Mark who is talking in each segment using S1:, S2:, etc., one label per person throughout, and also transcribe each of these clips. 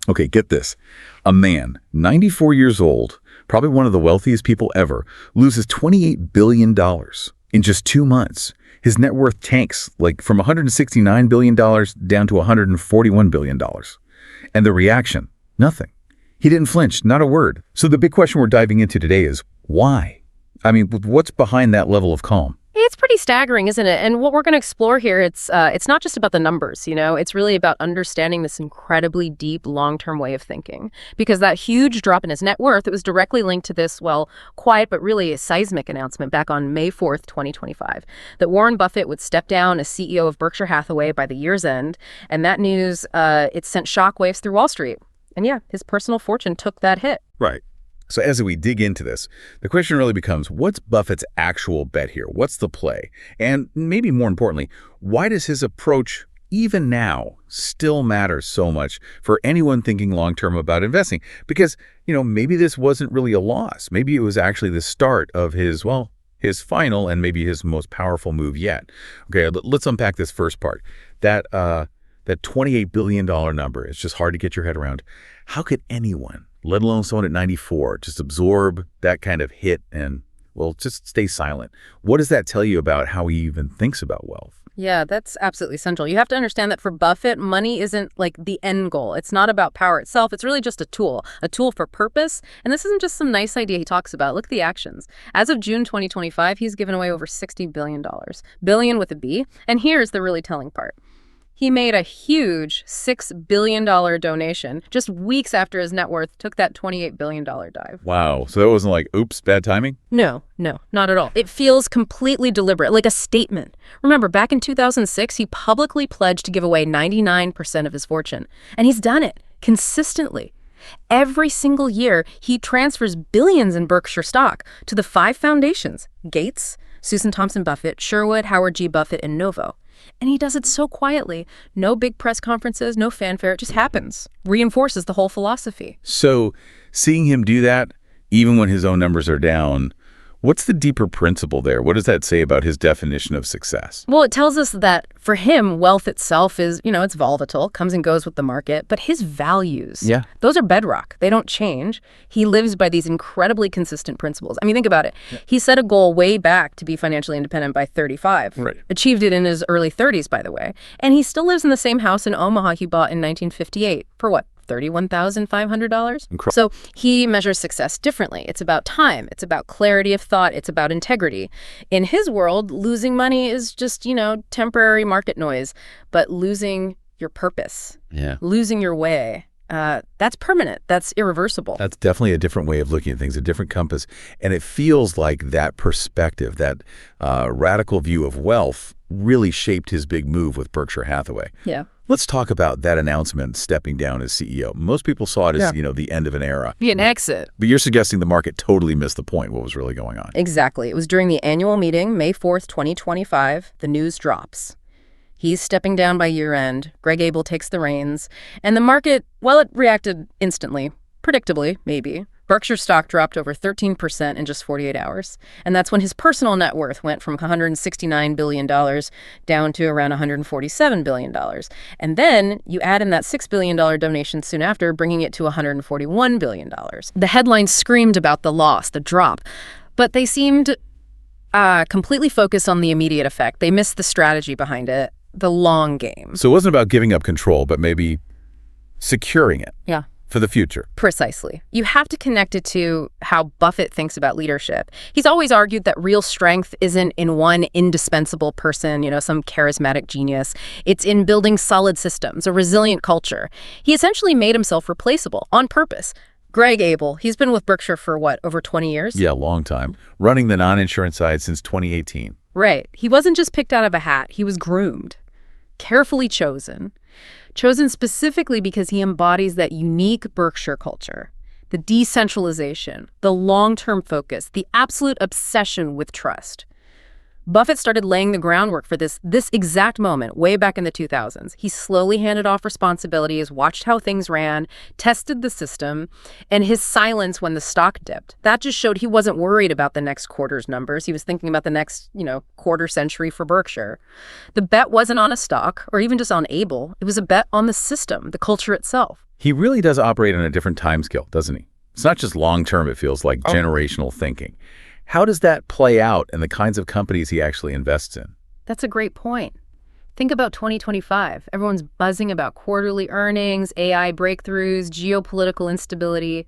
S1: Okay, get this. A man, 94 years old, probably one of the wealthiest people ever, loses $28 billion in just 2 months. His net worth tanks like from $169 billion down to $141 billion. And the reaction? Nothing. He didn't flinch, not a word. So the big question we're diving into today is why? I mean, what's behind that level of calm?
S2: It's pretty staggering, isn't it? And what we're going to explore here, it's not just about the numbers, It's really about understanding this incredibly deep, long-term way of thinking. Because that huge drop in his net worth, it was directly linked to this, quiet but really a seismic announcement back on May 4th, 2025, that Warren Buffett would step down as CEO of Berkshire Hathaway by the year's end. And that news, it sent shockwaves through Wall Street. And yeah, his personal fortune took that hit.
S1: Right. So as we dig into this, the question really becomes, what's Buffett's actual bet here? What's the play? And maybe more importantly, why does his approach, even now, still matter so much for anyone thinking long-term about investing? Because, maybe this wasn't really a loss. Maybe it was actually the start of his final and maybe his most powerful move yet. Okay, let's unpack this first part. That $28 billion number, it's just hard to get your head around. How could anyone, let alone someone at 94, just absorb that kind of hit and, just stay silent? What does that tell you about how he even thinks about wealth?
S2: Yeah, that's absolutely central. You have to understand that for Buffett, money isn't like the end goal. It's not about power itself. It's really just a tool for purpose. And this isn't just some nice idea he talks about. Look at the actions. As of June 2025, he's given away over $60 billion. Billion with a B. And here's the really telling part. He made a huge $6 billion donation just weeks after his net worth took that $28 billion dive.
S1: Wow. So that wasn't like, oops, bad timing?
S2: No, not at all. It feels completely deliberate, like a statement. Remember, back in 2006, he publicly pledged to give away 99% of his fortune. And he's done it consistently. Every single year, he transfers billions in Berkshire stock to the 5 foundations: Gates, Susan Thompson Buffett, Sherwood, Howard G. Buffett, and Novo. And he does it so quietly. No big press conferences, no fanfare. It just happens. Reinforces the whole philosophy.
S1: So seeing him do that, even when his own numbers are down, what's the deeper principle there? What does that say about his definition of success?
S2: Well, it tells us that for him, wealth itself is, it's volatile, comes and goes with the market, but his values, those are bedrock. They don't change. He lives by these incredibly consistent principles. I mean, think about it. Yeah. He set a goal way back to be financially independent by 35. Right. Achieved it in his early 30s, by the way. And he still lives in the same house in Omaha he bought in 1958 for what? $31,500. So he measures success differently. It's about time. It's about clarity of thought. It's about integrity. In his world, losing money is just, temporary market noise. But losing your purpose, losing your way, that's permanent. That's irreversible.
S1: That's definitely a different way of looking at things, a different compass. And it feels like that perspective, that radical view of wealth really shaped his big move with Berkshire Hathaway.
S2: Yeah.
S1: Let's talk about that announcement, stepping down as CEO. Most people saw it as, the end of an era.
S2: Be an exit.
S1: But you're suggesting the market totally missed the point, what was really going on.
S2: Exactly. It was during the annual meeting, May 4th, 2025, the news drops. He's stepping down by year end. Greg Abel takes the reins. And the market, it reacted instantly. Predictably, maybe. Berkshire stock dropped over 13% in just 48 hours. And that's when his personal net worth went from $169 billion down to around $147 billion. And then you add in that $6 billion donation soon after, bringing it to $141 billion. The headlines screamed about the loss, the drop, but they seemed completely focused on the immediate effect. They missed the strategy behind it, the long game.
S1: So it wasn't about giving up control, but maybe securing it.
S2: Yeah.
S1: For the future.
S2: Precisely. You have to connect it to how Buffett thinks about leadership. He's always argued that real strength isn't in one indispensable person, some charismatic genius. It's in building solid systems, a resilient culture. He essentially made himself replaceable on purpose. Greg Abel, he's been with Berkshire for over 20 years?
S1: Yeah, long time. Running the non-insurance side since 2018.
S2: Right. He wasn't just picked out of a hat. He was groomed, carefully chosen specifically because he embodies that unique Berkshire culture, the decentralization, the long-term focus, the absolute obsession with trust. Buffett started laying the groundwork for this exact moment way back in the 2000s. He slowly handed off responsibilities, watched how things ran, tested the system, and his silence when the stock dipped. That just showed he wasn't worried about the next quarter's numbers. He was thinking about the next, quarter century for Berkshire. The bet wasn't on a stock or even just on Abel. It was a bet on the system, the culture itself.
S1: He really does operate on a different timescale, doesn't he? It's not just long-term, it feels like generational thinking. How does that play out in the kinds of companies he actually invests in?
S2: That's a great point. Think about 2025. Everyone's buzzing about quarterly earnings, AI breakthroughs, geopolitical instability.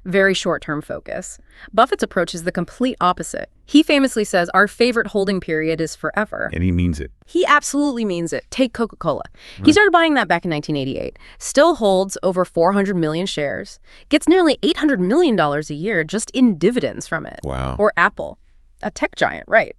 S2: Very short-term focus. Buffett's approach is the complete opposite. He famously says our favorite holding period is forever.
S1: And he means it.
S2: He absolutely means it. Take Coca-Cola. He started buying that back in 1988. Still holds over 400 million shares. Gets nearly $800 million a year just in dividends from it.
S1: Wow.
S2: Or Apple, a tech giant, right?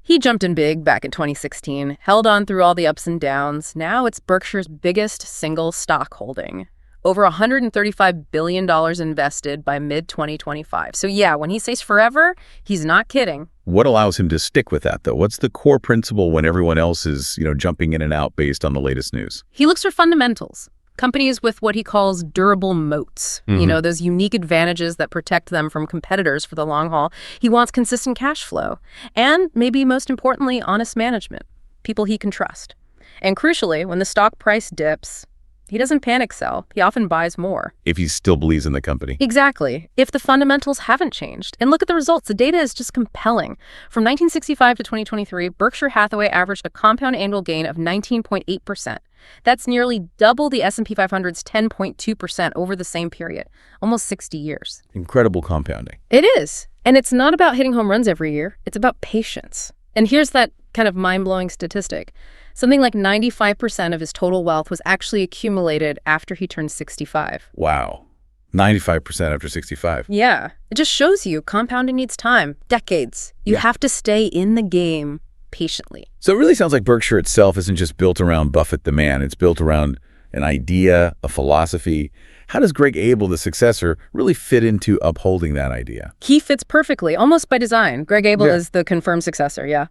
S2: He jumped in big back in 2016, held on through all the ups and downs. Now it's Berkshire's biggest single stock holding. Over $135 billion invested by mid-2025. So yeah, when he says forever, he's not kidding.
S1: What allows him to stick with that, though? What's the core principle when everyone else is, jumping in and out based on the latest news?
S2: He looks for fundamentals. Companies with what he calls durable moats, those unique advantages that protect them from competitors for the long haul. He wants consistent cash flow. And maybe most importantly, honest management, people he can trust. And crucially, when the stock price dips, he doesn't panic sell. He often buys more.
S1: If he still believes in the company.
S2: Exactly. If the fundamentals haven't changed. And look at the results. The data is just compelling. From 1965 to 2023, Berkshire Hathaway averaged a compound annual gain of 19.8%. That's nearly double the S&P 500's 10.2% over the same period, almost 60 years.
S1: Incredible compounding.
S2: It is. And it's not about hitting home runs every year. It's about patience. And here's that kind of mind-blowing statistic. Something like 95% of his total wealth was actually accumulated after he turned 65.
S1: Wow. 95% after 65.
S2: Yeah. It just shows you compounding needs time, decades. You have to stay in the game patiently.
S1: So it really sounds like Berkshire itself isn't just built around Buffett the man. It's built around an idea, a philosophy. How does Greg Abel, the successor, really fit into upholding that idea?
S2: He fits perfectly, almost by design. Greg Abel is the confirmed successor,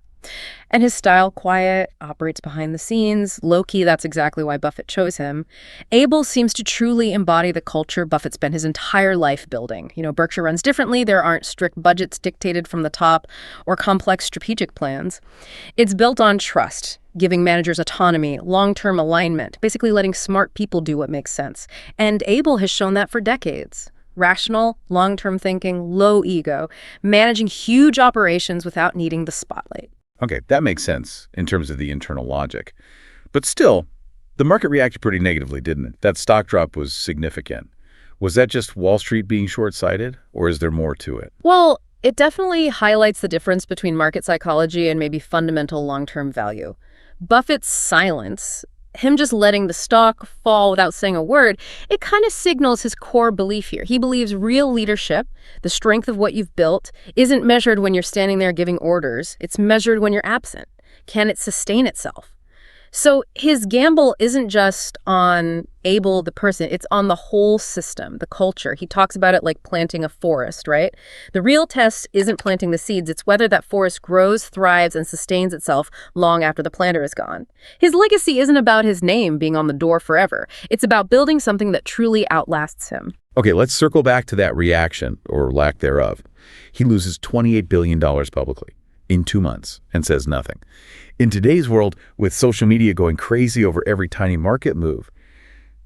S2: And his style, quiet, operates behind the scenes. Low-key, that's exactly why Buffett chose him. Abel seems to truly embody the culture Buffett spent his entire life building. Berkshire runs differently. There aren't strict budgets dictated from the top or complex strategic plans. It's built on trust, giving managers autonomy, long-term alignment, basically letting smart people do what makes sense. And Abel has shown that for decades. Rational, long-term thinking, low ego, managing huge operations without needing the spotlight.
S1: Okay, that makes sense in terms of the internal logic. But still, the market reacted pretty negatively, didn't it? That stock drop was significant. Was that just Wall Street being short-sighted, or is there more to it?
S2: Well, it definitely highlights the difference between market psychology and maybe fundamental long-term value. Buffett's silence, him just letting the stock fall without saying a word, it kind of signals his core belief here. He believes real leadership, the strength of what you've built, isn't measured when you're standing there giving orders. It's measured when you're absent. Can it sustain itself? So his gamble isn't just on Abel, the person. It's on the whole system, the culture. He talks about it like planting a forest, right? The real test isn't planting the seeds. It's whether that forest grows, thrives, and sustains itself long after the planter is gone. His legacy isn't about his name being on the door forever. It's about building something that truly outlasts him.
S1: Okay, let's circle back to that reaction, or lack thereof. He loses $28 billion publicly in 2 months and says nothing. In today's world, with social media going crazy over every tiny market move,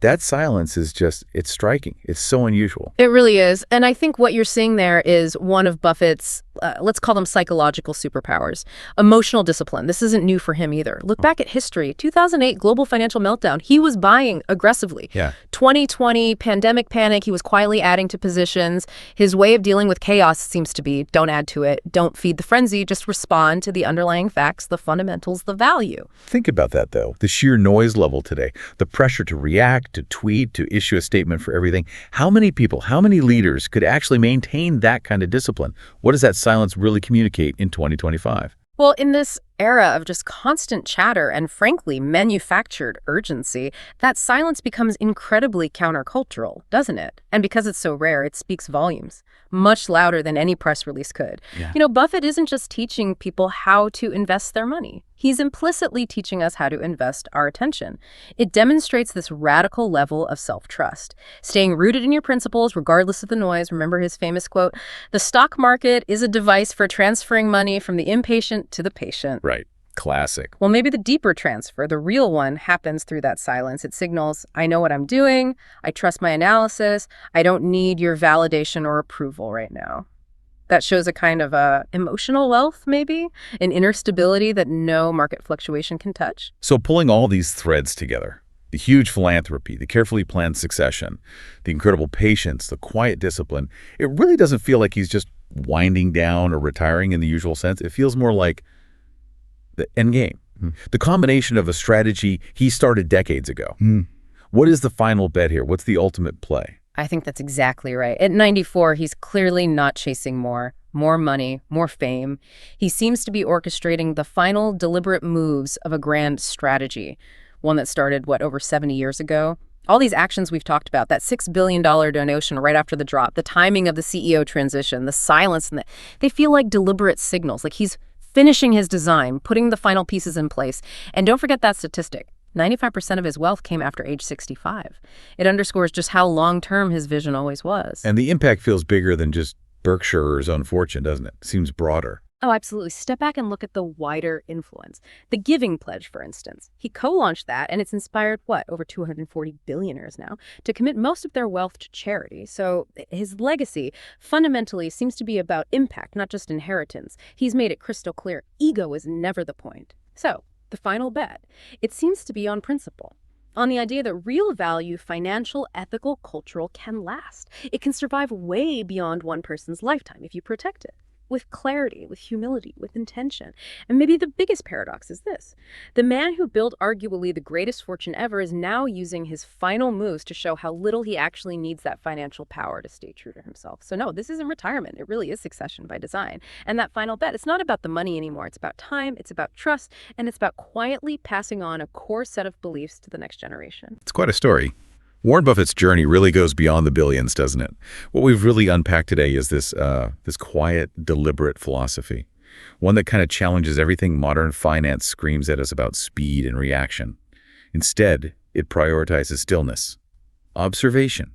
S1: that silence is it's striking. It's so unusual.
S2: It really is. And I think what you're seeing there is one of Buffett's, let's call them psychological superpowers. Emotional discipline. This isn't new for him either. Look back at history. 2008 global financial meltdown. He was buying aggressively. 2020 pandemic panic. He was quietly adding to positions. His way of dealing with chaos seems to be don't add to it. Don't feed the frenzy. Just respond to the underlying facts, the fundamentals, the value.
S1: Think about that, though. The sheer noise level today, the pressure to react, to tweet, to issue a statement for everything. How many people, how many leaders could actually maintain that kind of discipline? What does that silence really communicate in 2025?
S2: Well, in this era of just constant chatter and, frankly, manufactured urgency, that silence becomes incredibly countercultural, doesn't it? And because it's so rare, it speaks volumes, much louder than any press release could. Buffett isn't just teaching people how to invest their money. He's implicitly teaching us how to invest our attention. It demonstrates this radical level of self-trust, staying rooted in your principles regardless of the noise. Remember his famous quote, "The stock market is a device for transferring money from the impatient to the patient."
S1: Right. Classic.
S2: Well, maybe the deeper transfer, the real one, happens through that silence. It signals, I know what I'm doing, I trust my analysis, I don't need your validation or approval right now. That shows a kind of emotional wealth, maybe, an inner stability that no market fluctuation can touch.
S1: So pulling all these threads together, the huge philanthropy, the carefully planned succession, the incredible patience, the quiet discipline, it really doesn't feel like he's just winding down or retiring in the usual sense. It feels more like the end game. The combination of a strategy he started decades ago. What is the final bet here? What's the ultimate play?
S2: I think that's exactly right. At 94, he's clearly not chasing more money, more fame. He seems to be orchestrating the final deliberate moves of a grand strategy, one that started, over 70 years ago. All these actions we've talked about, that $6 billion donation right after the drop, the timing of the CEO transition, the silence, and they feel like deliberate signals, like he's finishing his design, putting the final pieces in place. And don't forget that statistic. 95% of his wealth came after age 65. It underscores just how long-term his vision always was.
S1: And the impact feels bigger than just Berkshire or his own fortune, doesn't it? Seems broader.
S2: Oh, absolutely. Step back and look at the wider influence. The Giving Pledge, for instance. He co-launched that, and it's inspired, over 240 billionaires now, to commit most of their wealth to charity. So his legacy fundamentally seems to be about impact, not just inheritance. He's made it crystal clear. Ego is never the point. So the final bet, it seems to be on principle. On the idea that real value, financial, ethical, cultural, can last. It can survive way beyond one person's lifetime if you protect it. With clarity, with humility, with intention. And maybe the biggest paradox is this. The man who built arguably the greatest fortune ever is now using his final moves to show how little he actually needs that financial power to stay true to himself. So no, this isn't retirement. It really is succession by design. And that final bet, it's not about the money anymore. It's about time, it's about trust, and it's about quietly passing on a core set of beliefs to the next generation.
S1: It's quite a story. Warren Buffett's journey really goes beyond the billions, doesn't it? What we've really unpacked today is this quiet, deliberate philosophy, one that kind of challenges everything modern finance screams at us about speed and reaction. Instead, it prioritizes stillness, observation,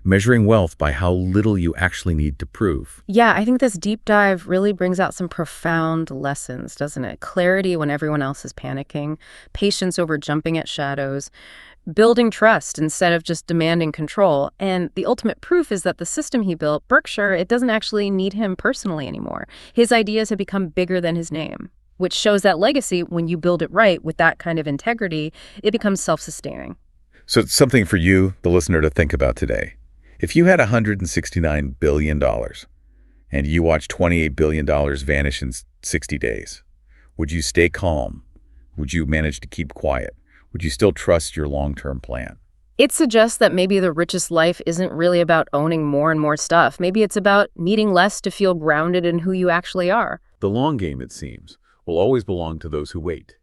S1: measuring wealth by how little you actually need to prove.
S2: Yeah, I think this deep dive really brings out some profound lessons, doesn't it? Clarity when everyone else is panicking, patience over jumping at shadows, building trust instead of just demanding control. And the ultimate proof is that the system he built, Berkshire, it doesn't actually need him personally anymore. His ideas have become bigger than his name, which shows that legacy, when you build it right with that kind of integrity, it becomes self-sustaining.
S1: So it's something for you, the listener, to think about today. If you had $169 billion and you watched $28 billion vanish in 60 days, would you stay calm? Would you manage to keep quiet? Would you still trust your long-term plan?
S2: It suggests that maybe the richest life isn't really about owning more and more stuff. Maybe it's about needing less to feel grounded in who you actually are.
S1: The long game, it seems, will always belong to those who wait.